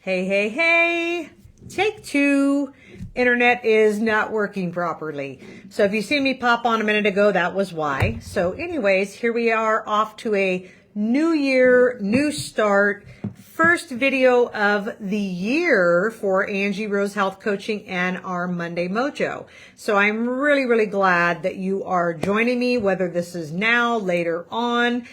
Hey, hey, hey, take two. Internet is not working properly. So if you see me pop on a minute ago, that was why. So anyways, here we are off to a new year, new start. First video of the year for Angie Rose Health Coaching and our Monday Mojo. So I'm really, really glad that you are joining me, whether this is now, later on.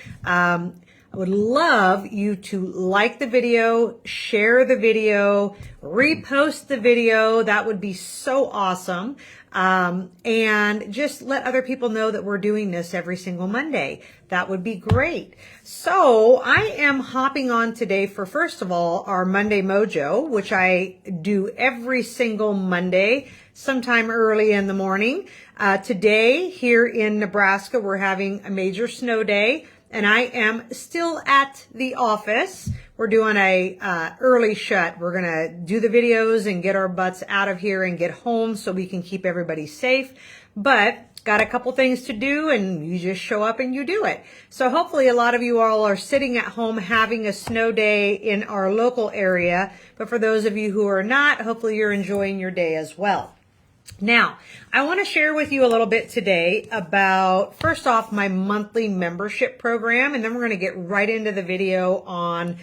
I would love you to like the video, share the video, repost the video. That would be so awesome. And just let other people know that we're doing this every single Monday. That would be great. So I am hopping on today for, first of all, our Monday Mojo, which I do every single Monday, sometime early in the morning. Today here in Nebraska, we're having a major snow day. And I am still at the office. We're doing a early shut. We're gonna do the videos and get our butts out of here and get home so we can keep everybody safe. But got a couple things to do, and you just show up and you do it. So hopefully a lot of you all are sitting at home having a snow day in our local area. But for those of you who are not, hopefully you're enjoying your day as well. Now, I want to share with you a little bit today about, first off, my monthly membership program, and then we're going to get right into the video on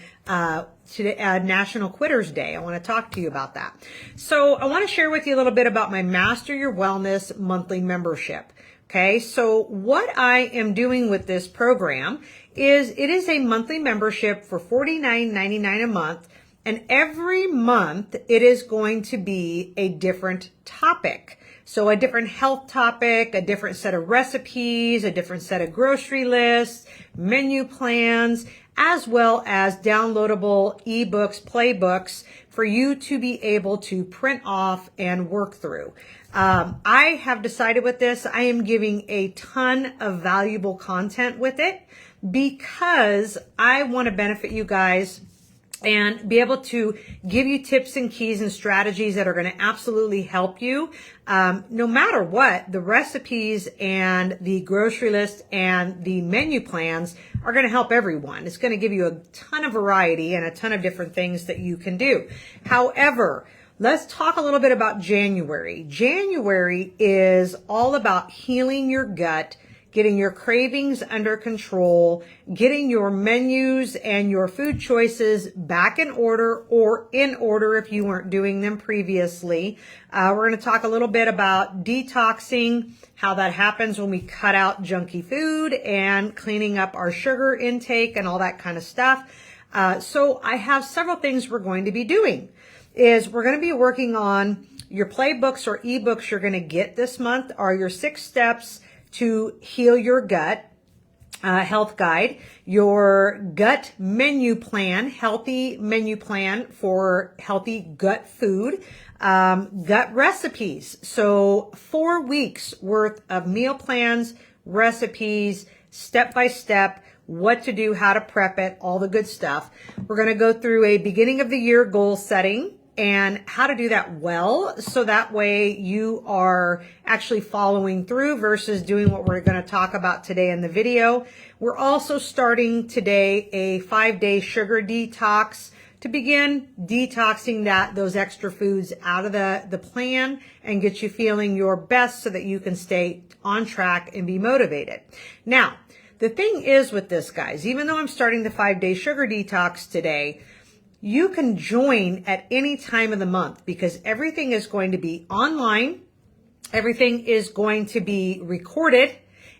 today, National Quitters Day. I want to talk to you about that. So I want to share with you a little bit about my Master Your Wellness monthly membership. Okay, so what I am doing with this program is it is a monthly membership for $49.99 a month. And every month it is going to be a different topic. So a different health topic, a different set of recipes, a different set of grocery lists, menu plans, as well as downloadable ebooks, playbooks for you to be able to print off and work through. I have decided with this, I am giving a ton of valuable content with it because I want to benefit you guys and be able to give you tips and keys and strategies that are going to absolutely help you. No matter what, the recipes and the grocery list and the menu plans are going to help everyone. It's going to give you a ton of variety and a ton of different things that you can do. However, let's talk a little bit about January. January is all about healing your gut, getting your cravings under control, getting your menus and your food choices back in order or in order if you weren't doing them previously. We're going to talk a little bit about detoxing, how that happens when we cut out junky food, and cleaning up our sugar intake and all that kind of stuff. So I have several things we're going to be doing. We're going to be working on your playbooks or ebooks you're going to get this month are your 6 steps to heal your gut, health guide, your gut menu plan, healthy menu plan for healthy gut food, gut recipes. So 4 weeks worth of meal plans, recipes, step by step, what to do, how to prep it, all the good stuff. We're going to go through a beginning of the year goal setting and how to do that well, so that way you are actually following through versus doing what we're going to talk about today in the video. We're also starting today a 5-day sugar detox to begin detoxing those extra foods out of the plan and get you feeling your best so that you can stay on track and be motivated. Now, the thing is with this, guys, even though I'm starting the 5-day sugar detox today, you can join at any time of the month because everything is going to be online. Everything is going to be recorded,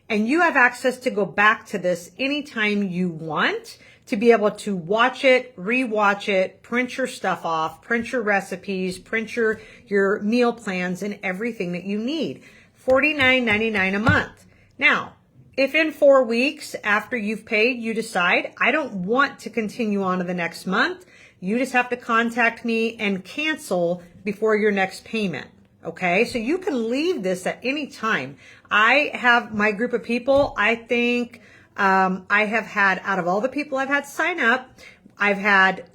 and you have access to go back to this anytime you want to be able to watch it, rewatch it, print your stuff off, print your recipes, print your meal plans and everything that you need. $49.99 a month. Now, if in 4 weeks after you've paid, you decide, I don't want to continue on to the next month, you just have to contact me and cancel before your next payment. Okay, so you can leave this at any time. I have my group of people, I think I have had, out of all the people I've had sign up, I've had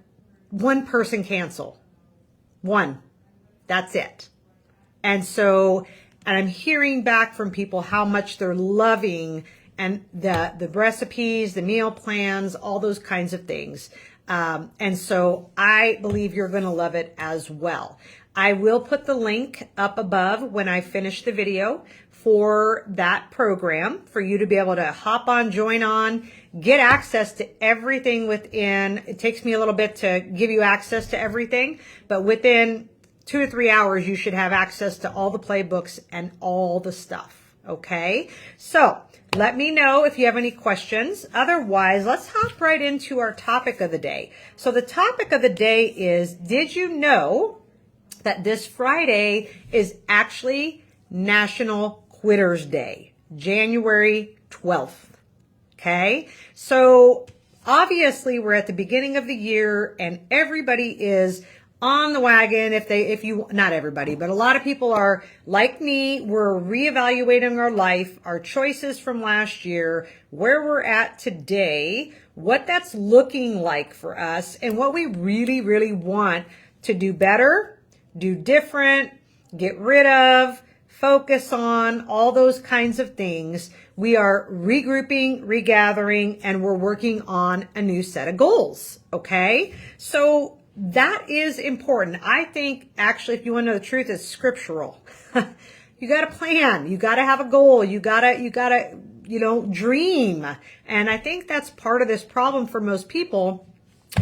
one person cancel. One. That's it. And I'm hearing back from people how much they're loving and the recipes, the meal plans, all those kinds of things. And so I believe you're going to love it as well. I will put the link up above when I finish the video for that program for you to be able to hop on, join on, get access to everything within. It takes me a little bit to give you access to everything, but within 2 to 3 hours, you should have access to all the playbooks and all the stuff. Okay. So let me know if you have any questions. Otherwise, let's hop right into our topic of the day. So the topic of the day is, did you know that this Friday is actually National Quitters Day, January 12th? Okay. So obviously we're at the beginning of the year and everybody is on the wagon. Not everybody, but a lot of people are like me. We're reevaluating our life, our choices from last year, where we're at today, what that's looking like for us, and what we really, really want to do better, do different, get rid of, focus on, all those kinds of things. We are regrouping, regathering, and we're working on a new set of goals. Okay. So that is important. I think actually, if you want to know the truth, it's scriptural. You got to plan. You got to have a goal. You got to, dream. And I think that's part of this problem for most people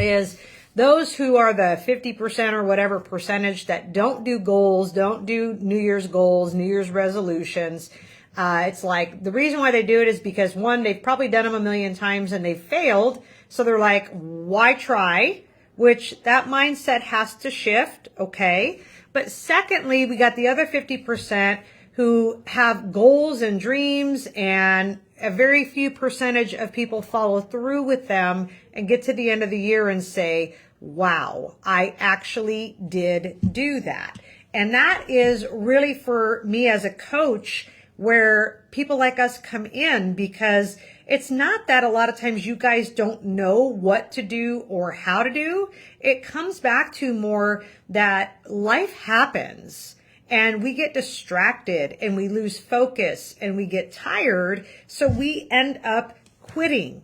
is those who are the 50% or whatever percentage that don't do goals, don't do New Year's goals, New Year's resolutions. It's like the reason why they do it is because one, they've probably done them a million times and they've failed. So they're like, why try? Which that mindset has to shift. Okay. But secondly, we got the other 50% who have goals and dreams, and a very few percentage of people follow through with them and get to the end of the year and say, wow, I actually did do that. And that is really for me as a coach where people like us come in, because it's not that a lot of times you guys don't know what to do or how to do. It comes back to more that life happens and we get distracted and we lose focus and we get tired. So we end up quitting.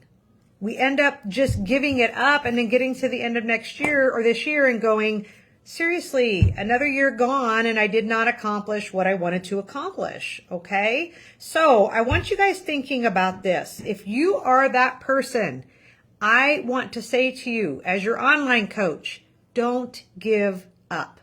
We end up just giving it up and then getting to the end of next year or this year and going, seriously, another year gone and I did not accomplish what I wanted to accomplish. Okay. So I want you guys thinking about this. If you are that person, I want to say to you as your online coach, don't give up.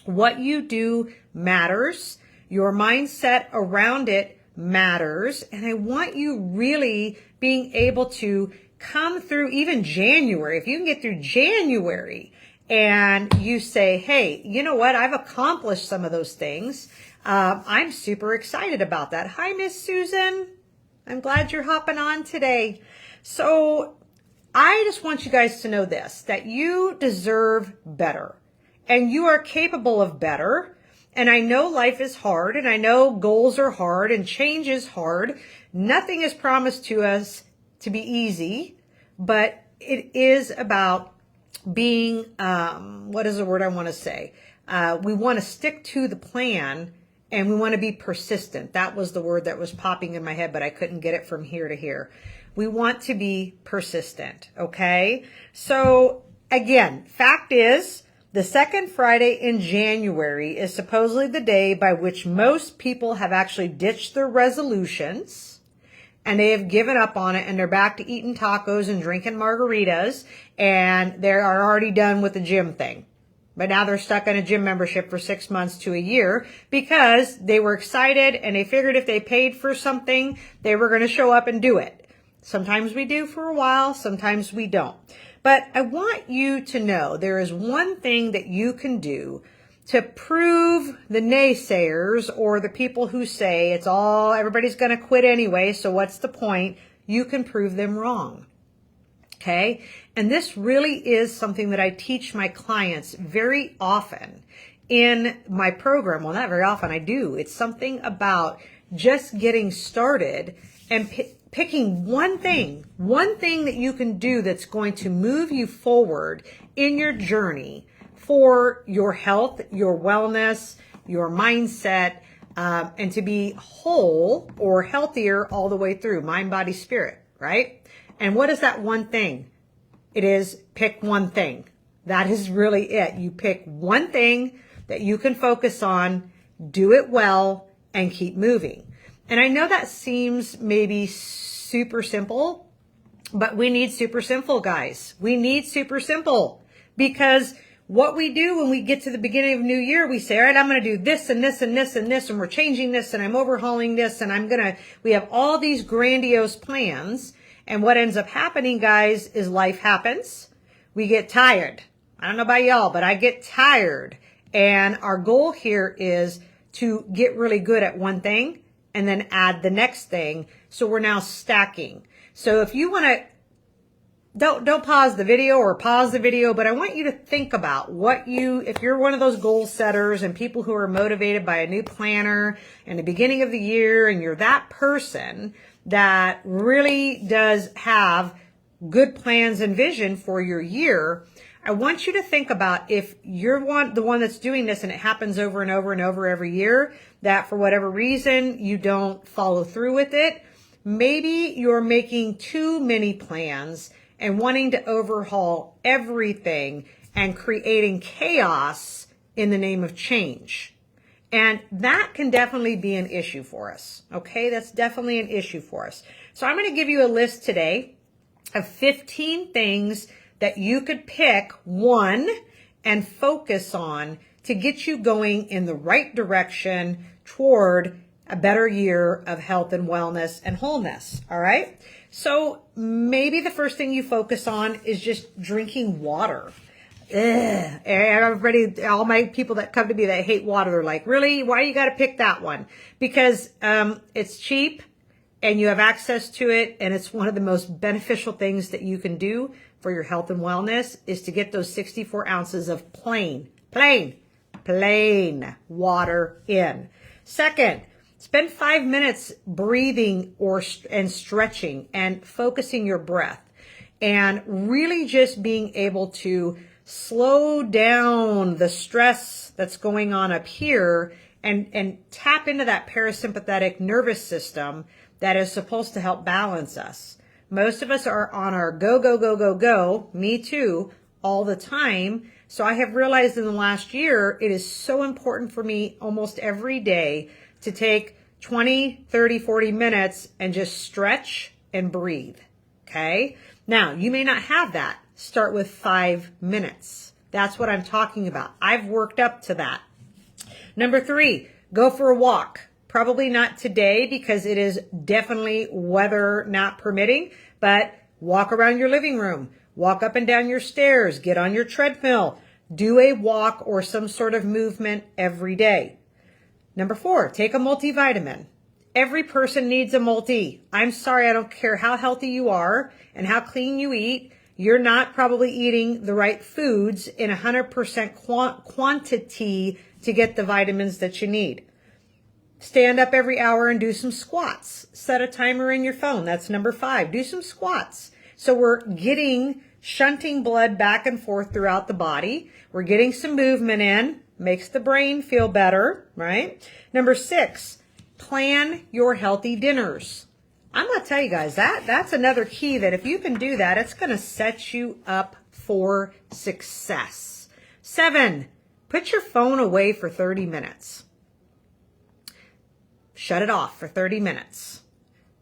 What you do matters. Your mindset around it matters. And I want you really being able to come through even January. If you can get through January and you say, hey, you know what? I've accomplished some of those things. I'm super excited about that. Hi, Miss Susan. I'm glad you're hopping on today. So I just want you guys to know this, that you deserve better and you are capable of better. And I know life is hard and I know goals are hard and change is hard. Nothing is promised to us to be easy, but it is about being, what is the word I want to say? We want to stick to the plan and we want to be persistent. That was the word that was popping in my head, but I couldn't get it from here to here. We want to be persistent. Okay. So again, fact is the second Friday in January is supposedly the day by which most people have actually ditched their resolutions and they have given up on it and they're back to eating tacos and drinking margaritas and they are already done with the gym thing. But now they're stuck on a gym membership for 6 months to a year because they were excited and they figured if they paid for something, they were going to show up and do it. Sometimes we do for a while, sometimes we don't. But I want you to know there is one thing that you can do to prove the naysayers or the people who say everybody's going to quit anyway, so what's the point? You can prove them wrong. Okay? And this really is something that I teach my clients very often in my program. Well, not very often, I do. It's something about just getting started and picking one thing that you can do that's going to move you forward in your journey for your health, your wellness, your mindset, and to be whole or healthier all the way through, mind, body, spirit, right? And what is that one thing? It is pick one thing. That is really it. You pick one thing that you can focus on, do it well, and keep moving. And I know that seems maybe super simple, but we need super simple, guys. We need super simple, because what we do when we get to the beginning of New Year, we say, all right, I'm going to do this and this and this and this, and we're changing this, and I'm overhauling this, and we have all these grandiose plans. And what ends up happening, guys, is life happens. We get tired. I don't know about y'all, but I get tired. And our goal here is to get really good at one thing and then add the next thing. So we're now stacking. So if you want to, don't pause the video or pause the video, but I want you to think about if you're one of those goal setters and people who are motivated by a new planner in the beginning of the year, and you're that person that really does have good plans and vision for your year, I want you to think about, if you're the one that's doing this and it happens over and over and over every year, that for whatever reason you don't follow through with it. Maybe you're making too many plans and wanting to overhaul everything and creating chaos in the name of change. And that can definitely be an issue for us. Okay, that's definitely an issue for us. So I'm going to give you a list today of 15 things that you could pick one and focus on to get you going in the right direction toward a better year of health and wellness and wholeness. All right. So maybe the first thing you focus on is just drinking water. Ugh. Everybody, all my people that come to me that hate water, they're like, really? Why you got to pick that one? Because it's cheap and you have access to it, and it's one of the most beneficial things that you can do for your health and wellness is to get those 64 ounces of plain water in. Second, spend 5 minutes breathing and stretching and focusing your breath, and really just being able to slow down the stress that's going on up here and tap into that parasympathetic nervous system that is supposed to help balance us. Most of us are on our go, me too, all the time. So I have realized in the last year, it is so important for me almost every day to take 20, 30, 40 minutes and just stretch and breathe. Okay. Now, you may not have that. Start with 5 minutes. That's what I'm talking about. I've worked up to that. Number 3, go for a walk. Probably not today because it is definitely weather not permitting, but walk around your living room, walk up and down your stairs, get on your treadmill, do a walk or some sort of movement every day. Number 4, take a multivitamin. Every person needs a multi. I'm sorry, I don't care how healthy you are and how clean you eat. You're not probably eating the right foods in 100% quantity to get the vitamins that you need. Stand up every hour and do some squats. Set a timer in your phone. That's number 5. Do some squats. So we're shunting blood back and forth throughout the body. We're getting some movement in. Makes the brain feel better, right? Number 6, plan your healthy dinners. I'm going to tell you guys, that's another key that if you can do that, it's going to set you up for success. 7, put your phone away for 30 minutes. Shut it off for 30 minutes.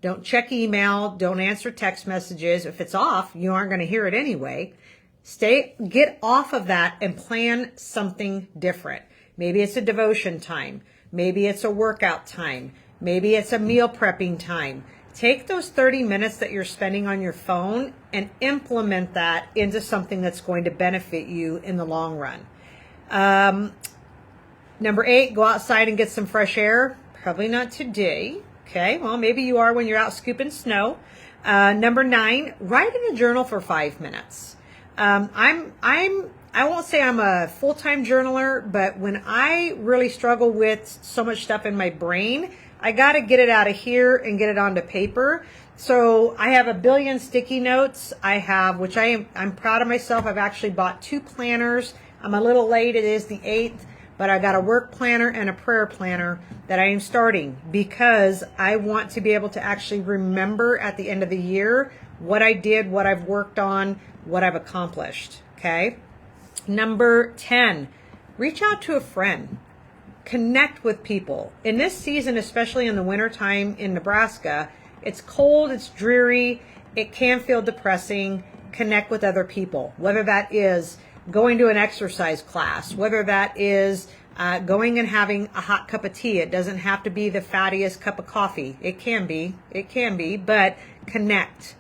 Don't check email. Don't answer text messages. If it's off, you aren't going to hear it anyway. Get off of that and plan something different. Maybe it's a devotion time. Maybe it's a workout time. Maybe it's a meal prepping time. Take those 30 minutes that you're spending on your phone and implement that into something that's going to benefit you in the long run. Number 8, go outside and get some fresh air. Probably not today. Okay, well, maybe you are when you're out scooping snow. Number 9, write in a journal for 5 minutes. I won't say I'm a full-time journaler, but when I really struggle with so much stuff in my brain, I got to get it out of here and get it onto paper. So I have a billion sticky notes. Which I'm proud of myself. I've actually bought 2 planners. I'm a little late. It is the 8th. But I got a work planner and a prayer planner that I am starting because I want to be able to actually remember at the end of the year what I did, what I've worked on, what I've accomplished. Okay. Number 10, reach out to a friend. Connect with people. In this season, especially in the wintertime in Nebraska, it's cold, it's dreary, it can feel depressing. Connect with other people, whether that is going to an exercise class, whether that is going and having a hot cup of tea. It doesn't have to be the fattiest cup of coffee. It can be, but connect.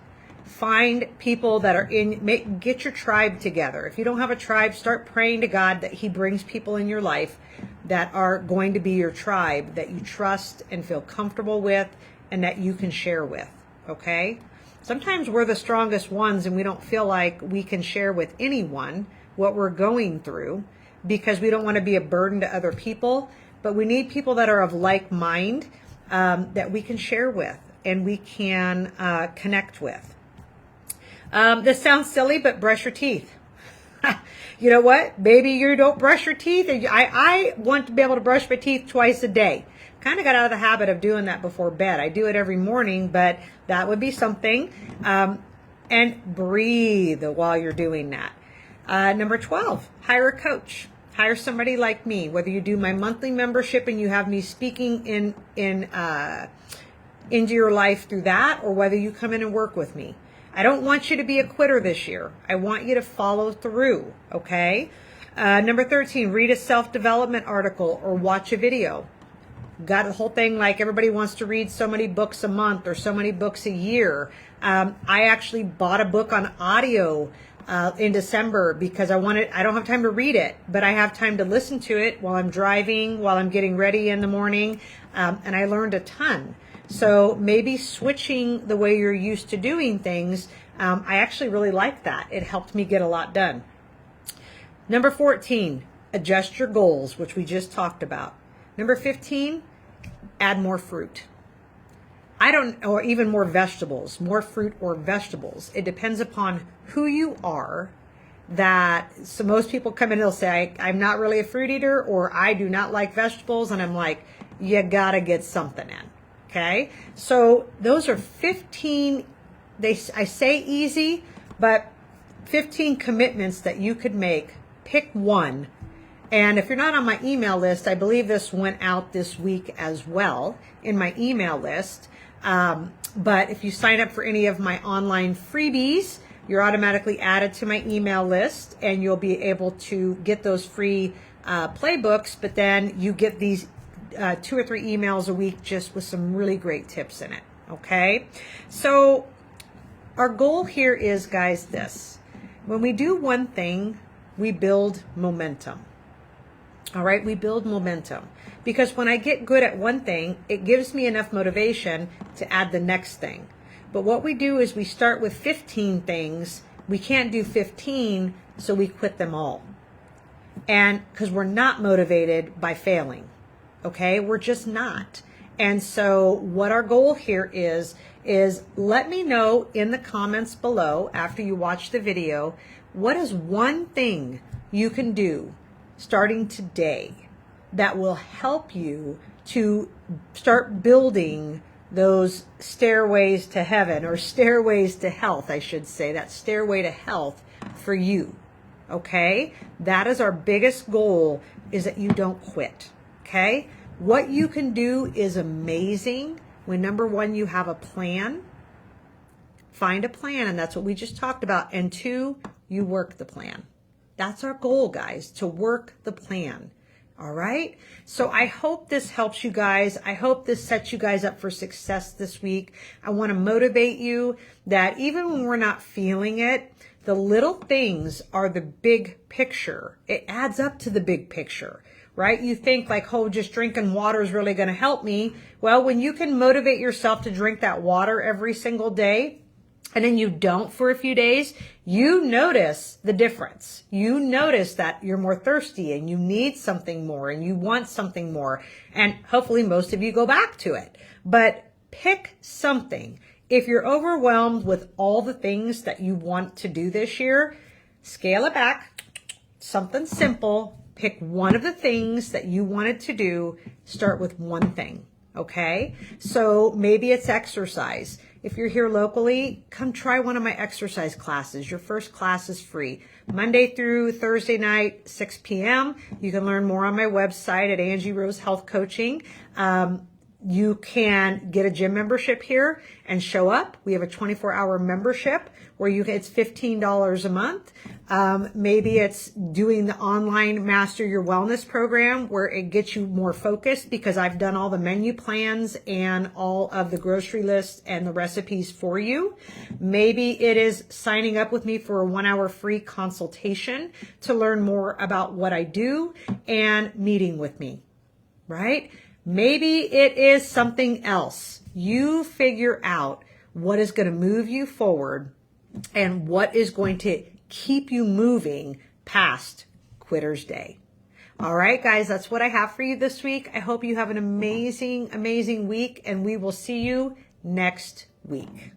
Find people that are get your tribe together. If you don't have a tribe, start praying to God that He brings people in your life that are going to be your tribe, that you trust and feel comfortable with and that you can share with, okay? Sometimes we're the strongest ones and we don't feel like we can share with anyone what we're going through because we don't want to be a burden to other people, but we need people that are of like mind that we can share with and we can connect with. This sounds silly, but brush your teeth. You know what? Maybe you don't brush your teeth. I want to be able to brush my teeth twice a day. Kind of got out of the habit of doing that before bed. I do it every morning, but that would be something. And breathe while you're doing that. Number 12, hire a coach. Hire somebody like me, whether you do my monthly membership and you have me speaking into your life through that, or whether you come in and work with me. I don't want you to be a quitter this year. I want you to follow through, okay? Number 13, read a self-development article or watch a video. Got a whole thing like everybody wants to read so many books a month or so many books a year. I actually bought a book on audio in December because I don't have time to read it, but I have time to listen to it while I'm driving, while I'm getting ready in the morning, and I learned a ton. So maybe switching the way you're used to doing things, I actually really like that. It helped me get a lot done. Number 14, adjust your goals, which we just talked about. Number 15, add more fruit. Or even more vegetables, more fruit or vegetables. It depends upon who you are. So most people come in and they'll say, I'm not really a fruit eater, or I do not like vegetables. And I'm like, you gotta get something in. Okay, so those are 15, I say easy, but 15 commitments that you could make. Pick one. And if you're not on my email list, I believe this went out this week as well in my email list. But if you sign up for any of my online freebies, you're automatically added to my email list and you'll be able to get those free playbooks, but then you get these 2 or 3 emails a week just with some really great tips in it. Okay. So our goal here is, guys, this: when we do one thing, we build momentum. All right. We build momentum because when I get good at one thing, it gives me enough motivation to add the next thing. But what we do is we start with 15 things. We can't do 15, so we quit them all. And because we're not motivated by failing. Okay, we're just not. And so what our goal here is let me know in the comments below after you watch the video, what is one thing you can do starting today that will help you to start building those stairways to heaven, or stairways to health, I should say, that stairway to health for you. Okay, that is our biggest goal, is that you don't quit. Okay, what you can do is amazing when, number one, you have a plan. Find a plan, and that's what we just talked about. And 2, you work the plan. That's our goal, guys, to work the plan. All right. So I hope this helps you guys. I hope this sets you guys up for success this week. I want to motivate you that even when we're not feeling it, the little things are the big picture. It adds up to the big picture, right? You think like, oh, just drinking water is really going to help me. Well, when you can motivate yourself to drink that water every single day, and then you don't for a few days, you notice the difference. You notice that you're more thirsty and you need something more and you want something more. And hopefully most of you go back to it. But pick something. If you're overwhelmed with all the things that you want to do this year, scale it back. Something simple. Pick one of the things that you wanted to do. Start with one thing. Okay, so maybe it's exercise. if you're here locally, come try one of my exercise classes. Your first class is free. Monday through Thursday night, 6 p.m. You can learn more on my website at Angie Rose Health Coaching. You can get a gym membership here and show up. We have a 24-hour membership where it's $15 a month. Maybe it's doing the online Master Your Wellness program where it gets you more focused because I've done all the menu plans and all of the grocery lists and the recipes for you. Maybe it is signing up with me for a 1-hour free consultation to learn more about what I do and meeting with me, right? Maybe it is something else. You figure out what is going to move you forward and what is going to keep you moving past Quitter's Day. All right, guys, that's what I have for you this week. I hope you have an amazing, amazing week, and we will see you next week.